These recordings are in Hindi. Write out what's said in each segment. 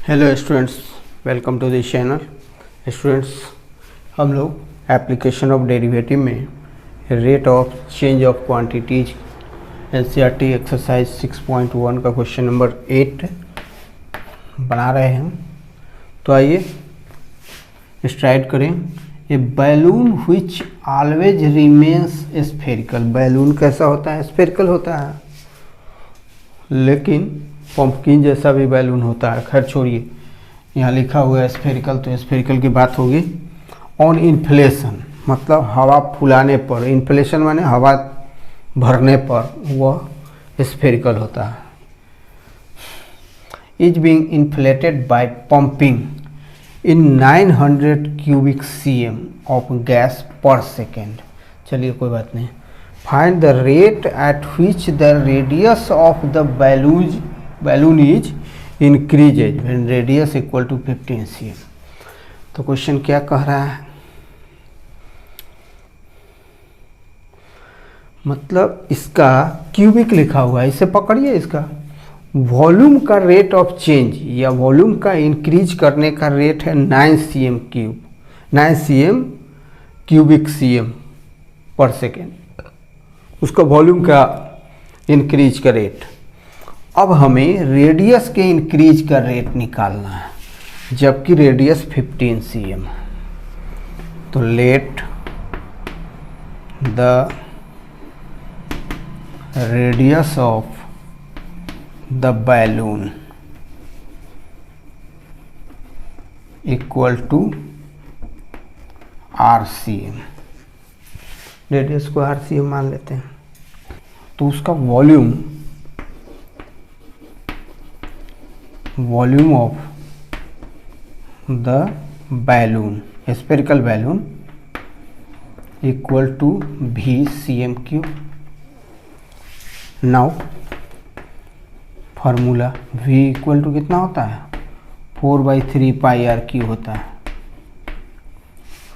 Hello students, welcome to this channel. Students, हम लोग एप्लीकेशन ऑफ डेरिवेटिव में rate of change of quantities NCERT exercise 6.1 का क्वेश्चन नंबर 8 बना रहे हैं। तो आइए स्टार्ट करें। A balloon which always remains spherical. Balloon कैसा होता है? स्फेरिकल होता है, लेकिन पंपकिन जैसा भी बैलून होता है। खैर छोड़िए, यहाँ लिखा हुआ है स्फेरिकल, तो स्फेरिकल की बात होगी। ऑन इन्फ्लेशन मतलब हवा फुलाने पर, इन्फ्लेशन माने हवा भरने पर वह स्फेरिकल होता है। Is being inflated by pumping in 900 cubic cm of gas per second. चलिए कोई बात नहीं। Find the rate at which the radius of the balloon is increases when radius equal to 15 cm। तो क्वेश्चन क्या कह रहा है? मतलब इसका क्यूबिक लिखा हुआ है, इसे पकड़िए। इसका वॉल्यूम का रेट ऑफ चेंज या वॉल्यूम का इंक्रीज करने का रेट है 9 cm cube, 9 cm cubic cm per second, उसका वॉल्यूम का इंक्रीज का रेट। अब हमें रेडियस के इंक्रीज का रेट निकालना है, जबकि रेडियस 15 cm है। तो let the radius of the balloon equal to RCM। Radius को RCM मान लेते हैं। तो उसका volume of the balloon, spherical balloon equal to VCM cube. Now formula V equal to कितना होता है? 4/3 पाई आर क्यू होता है।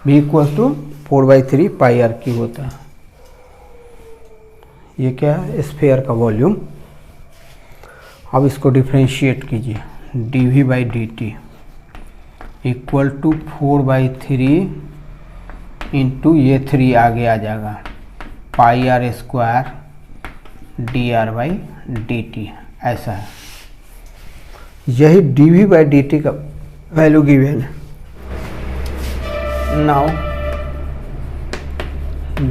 V equal to 4/3 pi r cube होता है। ये क्या है? स्फेयर का वॉल्यूम। अब इसको डिफ्रेंशिएट कीजिए। dV/dt इक्वल टू 4/3 इंटू ये 3 आगे आ जाएगा पाई आर स्क्वायर dr/dt। ऐसा है। यही dV/dt का वैल्यू गिवन है। Now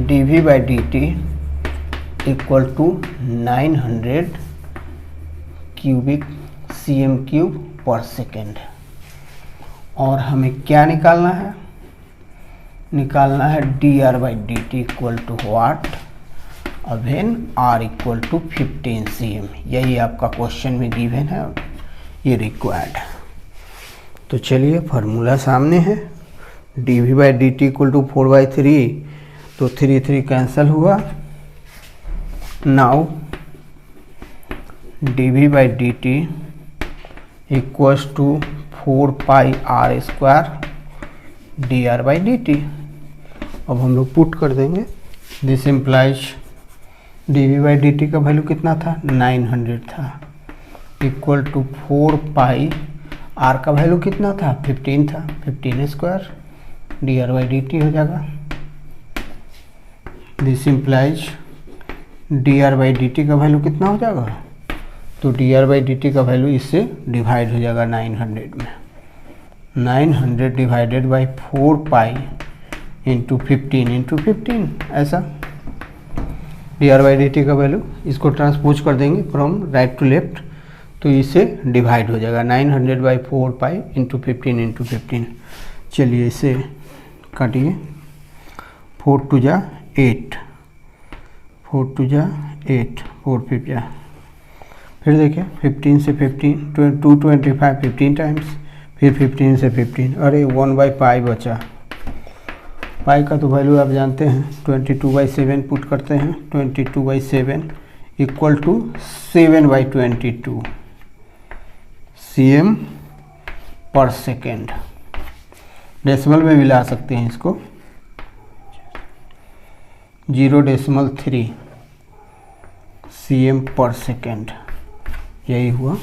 dV/dt equal to 900 cubic cm cube per second. और हमें क्या निकालना है? निकालना है dr/dt equal to what? When r equal to 15 cm। यही आपका क्वेश्चन में गिवन है, ये रिक्वायर्ड है। तो चलिए फार्मूला सामने है। dV/dt इक्वल टू 4/3, तो 3 कैंसिल हुआ। Now dV/dt equals to 4 pi r square dr/dt। अब हम लोग पुट कर देंगे। दिस इम्प्लाइज dV/dt का वैल्यू कितना था? 900 था, इक्वल टू 4 पाई r का वैल्यू कितना था? 15 था, 15 स्क्वायर dr/dt हो जाएगा। दिस इम्प्लाइज dr/dt का वैल्यू कितना हो जाएगा? तो dr/dt का वैल्यू इससे डिवाइड हो जाएगा 900 में। 900 डिवाइडेड बाई 4 पाई इंटू 15 ऐसा dr/dt का वैल्यू। इसको ट्रांसपोज कर देंगे फ्रॉम राइट टू लेफ्ट, तो इसे डिवाइड हो जाएगा 900/4 पाई इंटू 15। चलिए इसे काटिए। 4 2 जा 8, 4 2 जा 8, 4 5 जा। फिर देखिए 15 से 15, 225 15 टाइम्स, फिर 15 से 15। अरे 1/पाई बचा। पाई का तो वैल्यू आप जानते हैं, 22/7 पुट करते हैं। 22/7 equal to 7/22 cm per second. Decimal में भी ला सकते हैं इसको, 0.3 cm पर सेकेंड। यही हुआ।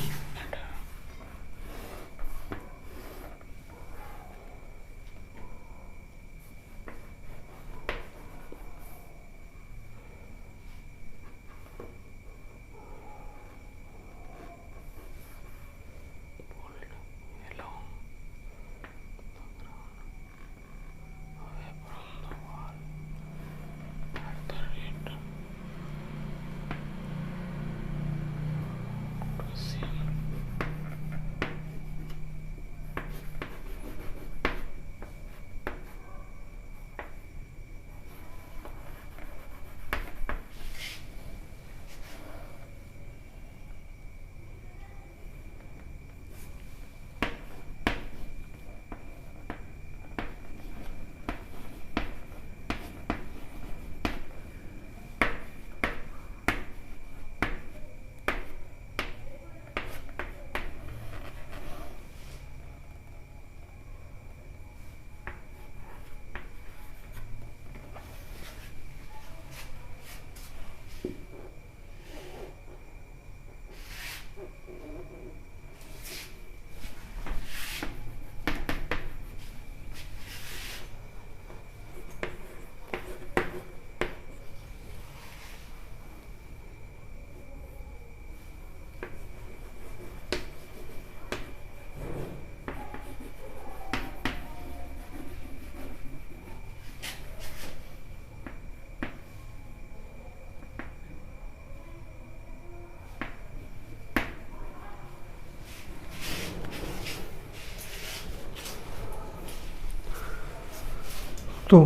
तो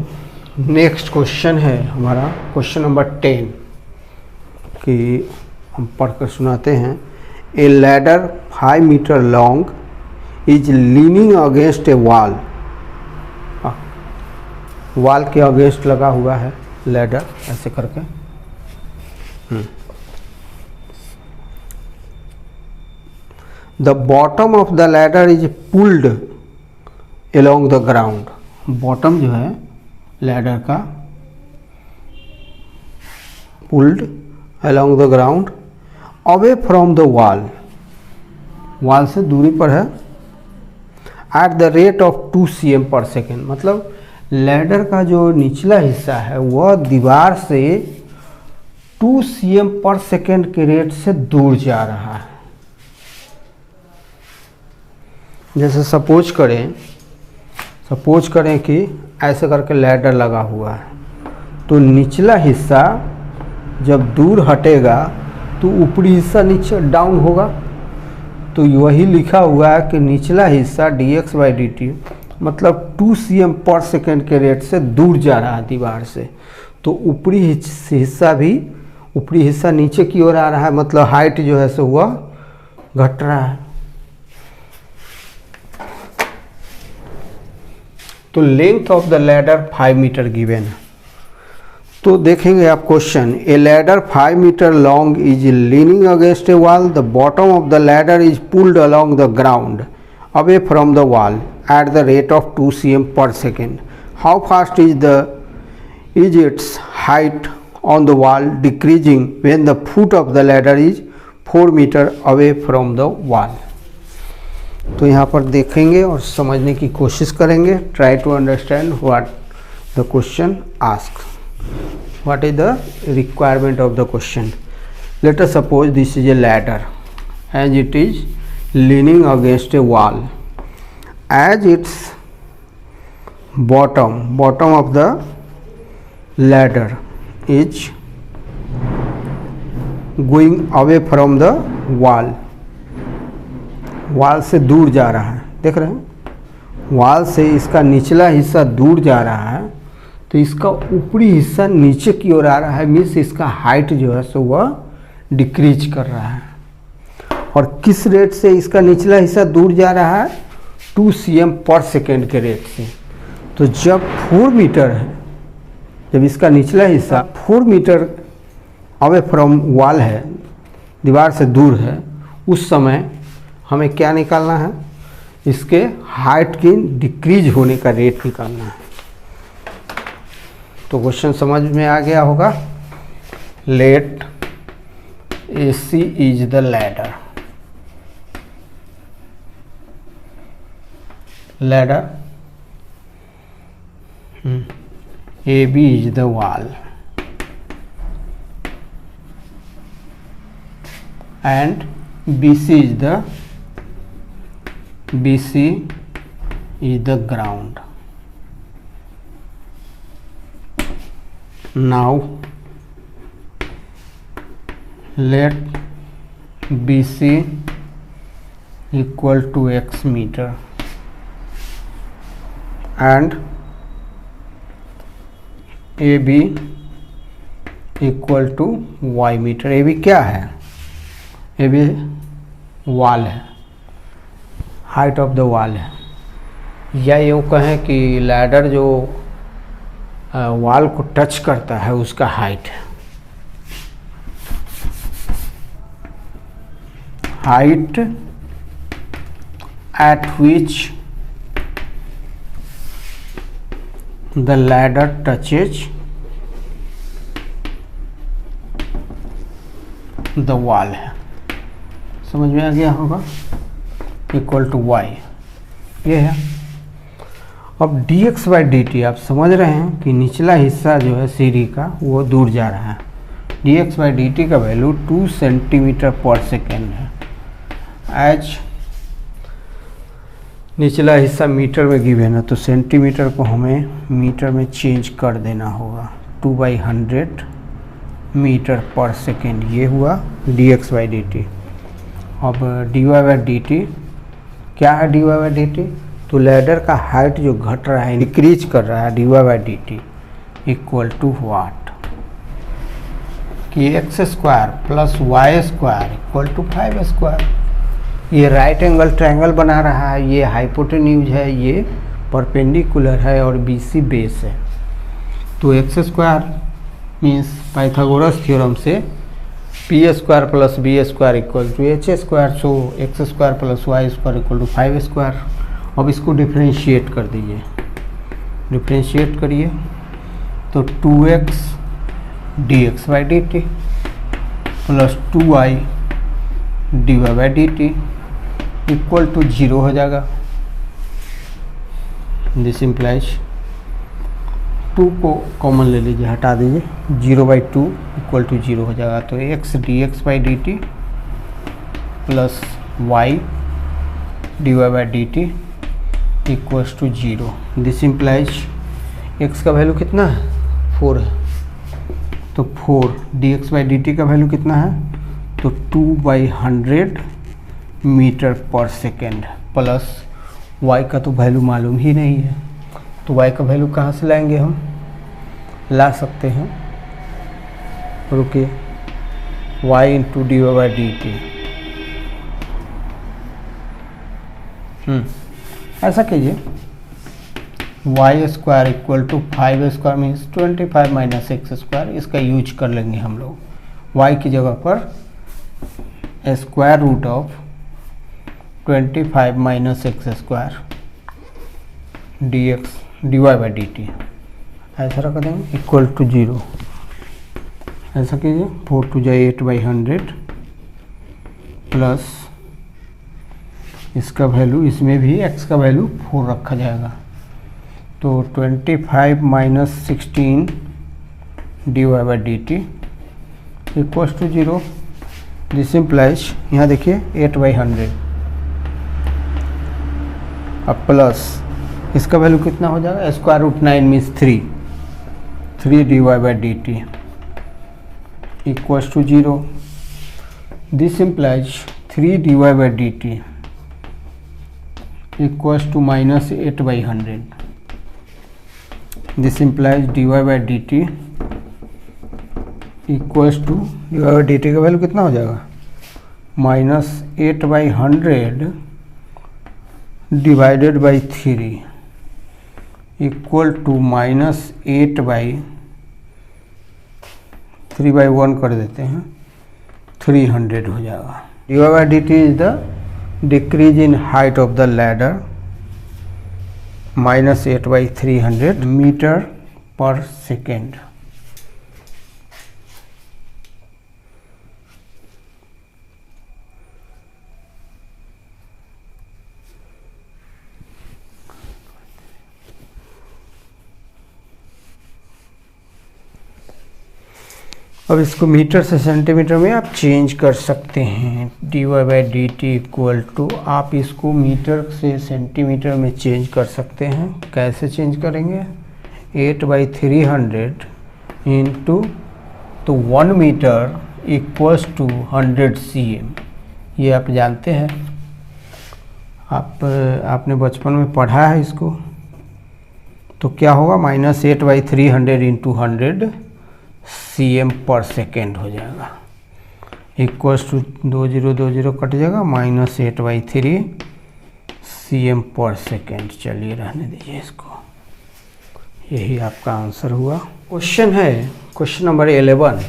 नेक्स्ट क्वेश्चन है हमारा क्वेश्चन नंबर 10 कि हम पढ़कर सुनाते हैं। A ladder 5 metre long is leaning against a wall. Wall के अगेंस्ट लगा हुआ है लैडर, ऐसे करके। The bottom of the ladder is pulled along the ground. Bottom जो है लैडर का pulled along the ground away from the wall, wall से दूरी पर है, at the rate of 2 cm per second. मतलब लैडर का जो निचला हिस्सा है वह दीवार से 2 cm पर सेकेंड के रेट से दूर जा रहा है। जैसे सपोज करें कि ऐसे करके लैडर लगा हुआ है, तो निचला हिस्सा जब दूर हटेगा तो ऊपरी हिस्सा नीचे डाउन होगा। तो वही लिखा हुआ है कि निचला हिस्सा dx/dt मतलब 2 cm पर सेकेंड के रेट से दूर जा रहा है दीवार से। तो ऊपरी हिस्सा नीचे की ओर आ रहा है, मतलब हाइट जो है सो वह घट रहा है। तो length of the ladder 5 metre given है। तो देखेंगे आप question. A ladder 5 metre long is leaning against a wall. The bottom of the ladder is pulled along the ground away from the wall at the rate of 2 cm per second. How fast is its height on the wall decreasing when the foot of the ladder is 4 metre away from the wall. तो यहाँ पर देखेंगे और समझने की कोशिश करेंगे। Try to understand what the question ask, what is the requirement of the question. Let us suppose this is a ladder as it is leaning against a wall, as its bottom of the ladder is going away from the wall. Wall से दूर जा रहा है, देख रहे हैं, वॉल से इसका निचला हिस्सा दूर जा रहा है, तो इसका ऊपरी हिस्सा नीचे की ओर आ रहा है, मीन्स इसका हाइट जो है सो वह डिक्रीज कर रहा है। और किस रेट से इसका निचला हिस्सा दूर जा रहा है? 2 cm पर सेकेंड के रेट से। तो जब 4 मीटर है, जब इसका निचला हिस्सा 4 मीटर अवे फ्रॉम वॉल है, दीवार से दूर है, उस समय हमें क्या निकालना है? इसके हाइट की डिक्रीज होने का रेट निकालना है। तो क्वेश्चन समझ में आ गया होगा। Let AC is the ladder, AB is the wall and BC is the ground. Now let BC equal to x meter and AB equal to y meter। AB क्या है? AB वॉल है, हाइट ऑफ द वॉल है, या यूँ कहें कि लैडर जो वॉल को टच करता है उसका हाइट है। Height eight which the ladder touches the wall है। समझ में आ गया होगा। इक्वल टू y ये है। अब dx/dt आप समझ रहे हैं कि निचला हिस्सा जो है सीढ़ी का वो दूर जा रहा है। dx/dt का वैल्यू 2 सेंटीमीटर पर सेकेंड है। एज निचला हिस्सा मीटर में गिवन है, तो सेंटीमीटर को हमें मीटर में चेंज कर देना होगा। 2/100 मीटर पर सेकेंड, ये हुआ dx/dt। अब dy/dt क्या है? dy/dt तो तो लैडर का हाइट जो घट रहा है, डिक्रीज कर रहा है, dy by D t equal to what कि x square plus y square equal to 5 स्क्वायर। ये राइट एंगल ट्रायंगल बना रहा है, ये हाइपोटेन्यूज है, ये परपेंडिकुलर है और BC बेस है। तो x square means Pythagoras theorem से p square plus b square equal to h square, so x square plus y square equal to 5 स्क्वायर। अब इसको डिफ्रेंशिएट कर दीजिए, डिफ्रेंशिएट करिए तो 2x dx by D t plus 2y dy by D t equal to 0 हो जाएगा। दिस इम्प्लाइज 2 को कॉमन ले लीजिए, हटा दीजिए, 0 बाई 2 इक्वल टू 0 हो जाएगा। तो x dx by D t plus y dy by D t equals to 0। This implies x का वैल्यू कितना है, 4 है, तो 4 dx बाई डी टी का वैल्यू कितना है, तो 2/100 मीटर पर सेकेंड प्लस y का तो वैल्यू मालूम ही नहीं है, तो y का वैल्यू कहाँ से लाएंगे, हम ला सकते हैं, रुकिए, y into d by D t. ऐसा कीजिए, y square equal to 5 square means 25 minus x square, इसका यूज कर लेंगे हम लोग। y की जगह पर square root of 25 minus x square dx dy by D t ऐसा रख देंगे इक्वल टू 0। ऐसा कीजिए, 4 टू जाए 8/100 प्लस इसका वैल्यू, इसमें भी x का वैल्यू 4 रखा जाएगा, तो 25 minus 16 dy by D t equal to 0। This implies, यहाँ देखिए 8/100 अब प्लस इसका वैल्यू कितना हो जाएगा, square root 9 means 3 dy by D t equals to 0। This implies 3 dy by D t equals to minus 8/100। This implies dy by D t equals to dy by D t का वैल्यू कितना हो जाएगा, minus 8/100 divided by 3 equal to minus 3/1 कर देते हैं, 300 हो जाएगा। dy बाई डी टी is the decrease in height of the ladder minus 8/300 metre पर सेकेंड। अब इसको मीटर से सेंटीमीटर में आप चेंज कर सकते हैं। dy by D t equal to, आप इसको मीटर से सेंटीमीटर में चेंज कर सकते हैं। कैसे चेंज करेंगे, 8/300 इंटू, तो 1 मीटर इक्वल्स टू 100 cm, ये आप जानते हैं, आपने बचपन में पढ़ा है इसको। तो क्या होगा, minus 8/300 into 100 cm per second हो जाएगा, इक्वल्स टू 20 कट जाएगा, माइनस 8/3 cm पर सेकेंड। चलिए रहने दीजिए इसको, यही आपका आंसर हुआ। क्वेश्चन है, question number 11,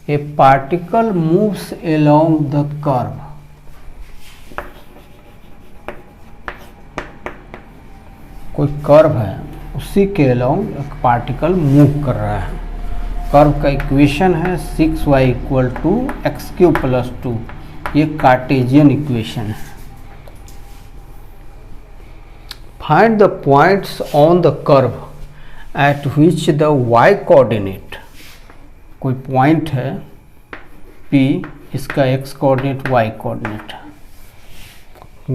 A particle moves along the curve. कोई कर्व है, उसी के अलोंग एक पार्टिकल मूव कर रहा है। कर्व का इक्वेशन है 6y equal to x³ plus 2, ये कार्टेशियन इक्वेशन है। Find the points on the curve at which the y coordinate, कोई पॉइंट है P, इसका x coordinate y coordinate,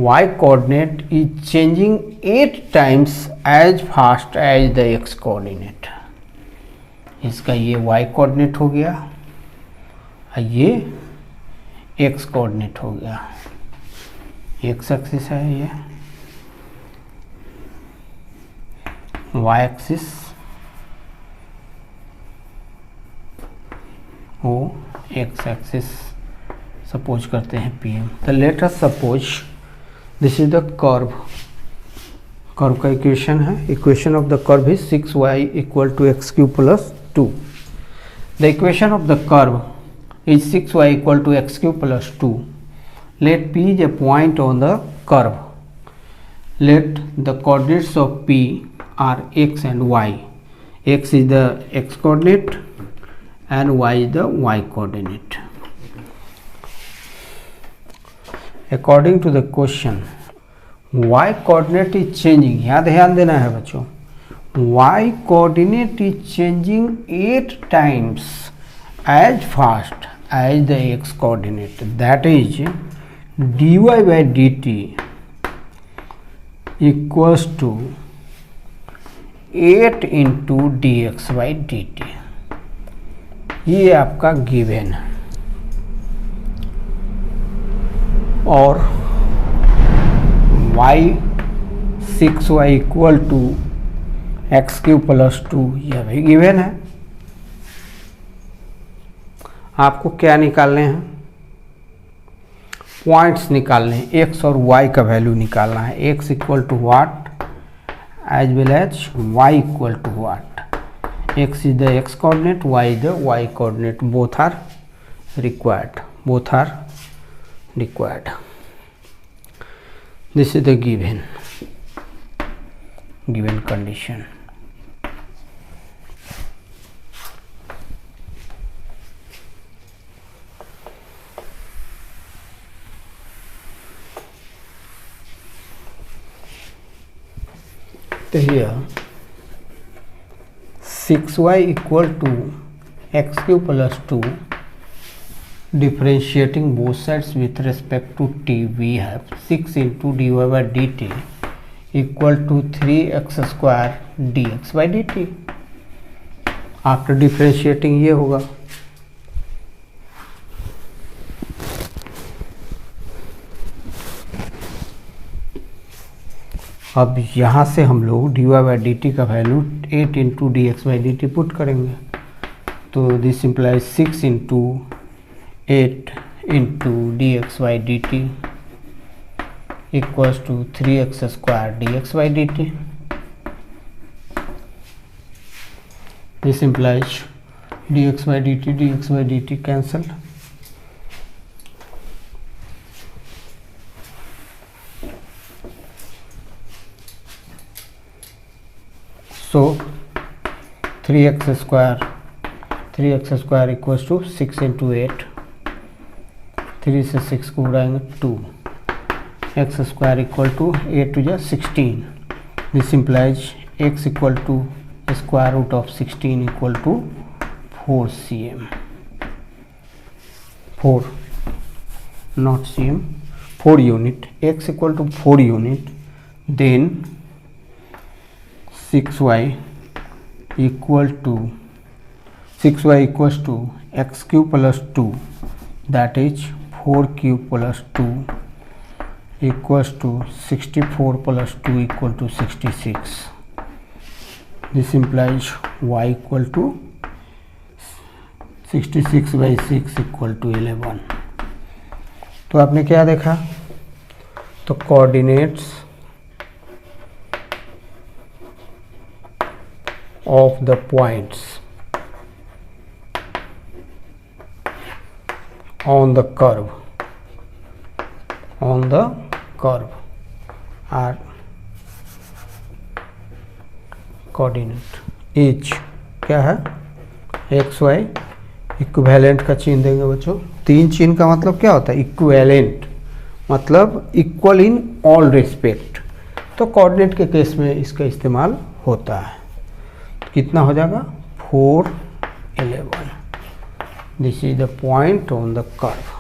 y coordinate is changing 8 times as fast as the x coordinate. इसका ये y कोऑर्डिनेट हो गया, ये x कोऑर्डिनेट हो गया, x एक्सिस है ये, y axis O x axis suppose करते हैं PM। तो let us suppose this is the curve का इक्वेशन है। Equation of the curve is 6y equal to x cube plus 2। The equation of the curve is 6y equal to x cube plus 2। let P is a point on the curve. Let the coordinates of P are x and y. X is the x coordinate and y is the y coordinate. According to the question, y coordinate is changing. यहाँ ध्यान देना है बच्चों, y coordinate is changing 8 times as fast as the x coordinate. That is dy by dt equals to 8 into dx by dt। ये आपका गिवन है और y 6y equal to x cube plus 2 यह भी गिवन है। आपको क्या निकालने हैं? पॉइंट्स निकालने हैं, एक्स और वाई का वैल्यू निकालना है। X equal to what as well as y equal to what. X is the x coordinate, y is the y coordinate. Both are required, both are required. This is the given condition. तो here 6y equal to x cube plus 2, differentiating both sides with respect to t, we have 6 into dy by dt equal to 3x square dx by dt। after differentiating ये होगा अब यहाँ से हम लोग dy बाई डी टी का value 8 into d x by D t put करेंगे। तो this implies 6 into 8 into d x by D t equals to 3x square d x by D t. This implies d x by D t cancel. So 3x square equals to 6 into 8, 3 से 6 को उड़ाएंगे 2, x square equal to 8 to the 16। This implies x equal to square root of 16 equal to 4 cm, 4 not cm, 4 unit, x equal to 4 unit, then 6y equals to x cube plus 2, that is 4 cube plus 2 equals to 64 plus 2 equal to 66। this implies y equal to 66 by 6 equal to 11। तो आपने क्या देखा? तो coordinates of the points on the curve are coordinate each क्या है? एक्स वाई इक्विवेलेंट का चिन्ह देंगे बच्चों। 3 चिन्ह का मतलब क्या होता है? इक्विवेलेंट मतलब इक्वल इन ऑल रिस्पेक्ट। तो कोऑर्डिनेट के केस में इसका इस्तेमाल होता है। कितना हो जाएगा? 4 11। This is the point on the curve.